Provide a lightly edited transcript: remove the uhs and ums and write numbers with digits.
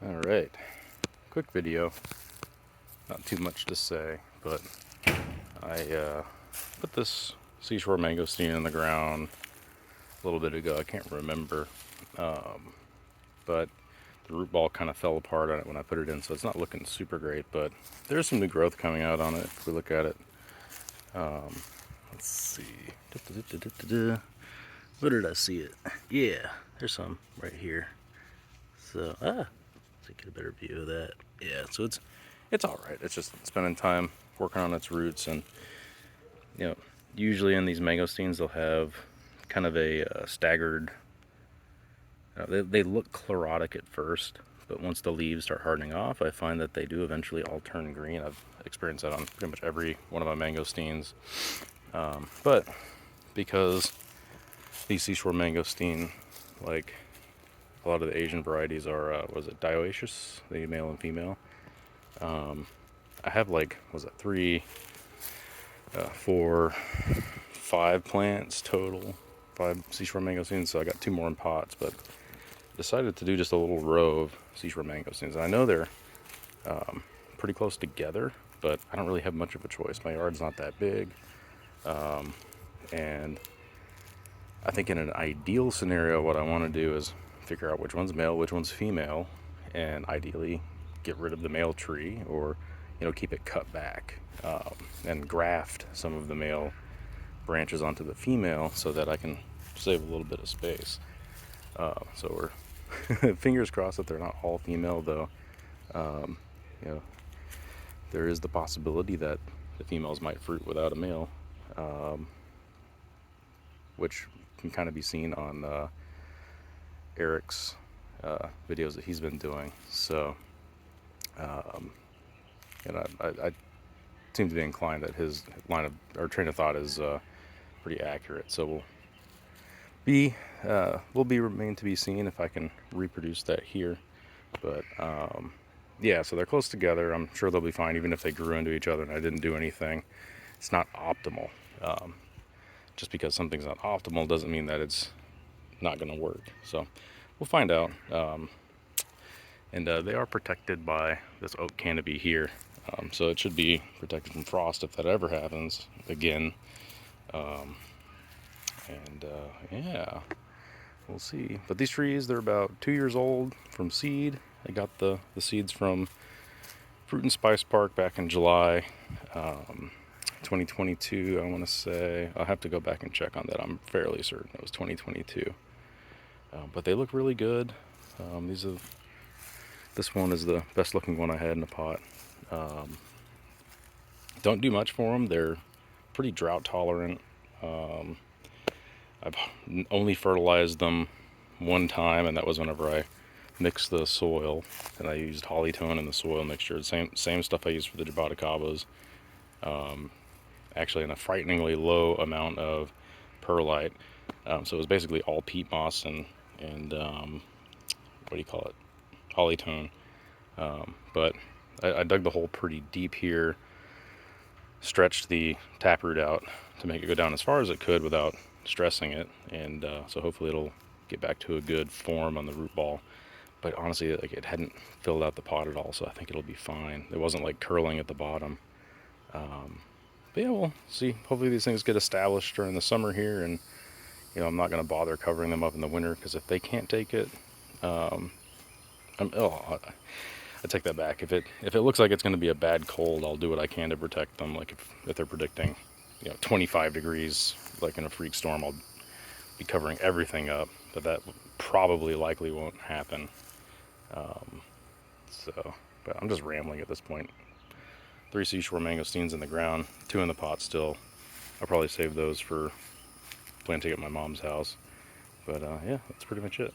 Alright, quick video, not too much to say, but I put this Seashore Mangosteen in the ground a little bit ago. I can't remember, but the root ball kind of fell apart on it when I put it in, so it's not looking super great, but there's some new growth coming out on it if we look at it. Let's see, where did I see it? Yeah, there's some right here. So, let's get a better view of that. Yeah, so it's all right. It's just spending time working on its roots, and usually in these mangosteens they'll have kind of a staggered. They look chlorotic at first, but once the leaves start hardening off, I find that they do eventually all turn green. I've experienced that on pretty much every one of my mangosteens. But because these Seashore Mangosteen, like a lot of the Asian varieties, are was it dioecious, the male and female. I have three, 4, 5 plants total, 5 Seashore Mangosteens. So I got 2 more in pots, but decided to do just a little row of Seashore Mangosteens. I know they're pretty close together, but I don't really have much of a choice. My yard's not that big, and I think in an ideal scenario, what I want to do is figure out which one's male, which one's female, and ideally get rid of the male tree, or keep it cut back, and graft some of the male branches onto the female so that I can save a little bit of space. So we're fingers crossed that they're not all female, though. There is the possibility that the females might fruit without a male, which can kind of be seen on Eric's videos that he's been doing. So, I seem to be inclined that his train of thought is pretty accurate. So will remain to be seen if I can reproduce that here. But yeah, so they're close together. I'm sure they'll be fine, even if they grew into each other and I didn't do anything. It's not optimal. Just because something's not optimal doesn't mean that it's not going to work. So we'll find out. And they are protected by this oak canopy here. So it should be protected from frost if that ever happens again. Yeah, we'll see. But these trees, they're about 2 years old from seed. I got the seeds from Fruit and Spice Park back in July 2022, I want to say. I'll have to go back and check on that. I'm fairly certain it was 2022. But they look really good. This one is the best looking one I had in a pot. Don't do much for them. They're pretty drought tolerant. I've only fertilized them one time, and that was whenever I mixed the soil, and I used Hollytone in the soil mixture. Same stuff I used for the Jaboticabas. Actually, in a frighteningly low amount of perlite. So it was basically all peat moss and what do you call it? Hollytone. But I dug the hole pretty deep here, stretched the taproot out to make it go down as far as it could without stressing it, and so hopefully it'll get back to a good form on the root ball. But honestly, it hadn't filled out the pot at all, so I think it'll be fine. It wasn't like curling at the bottom. But yeah, we'll see. Hopefully these things get established during the summer here, and I'm not going to bother covering them up in the winter, because if they can't take it, I take that back. If it looks like it's going to be a bad cold, I'll do what I can to protect them. Like if they're predicting 25 degrees, like in a freak storm, I'll be covering everything up, but that probably likely won't happen. But I'm just rambling at this point. 3 Seashore Mangosteens in the ground, 2 in the pot still. I'll probably save those for planting at my mom's house. But yeah, that's pretty much it.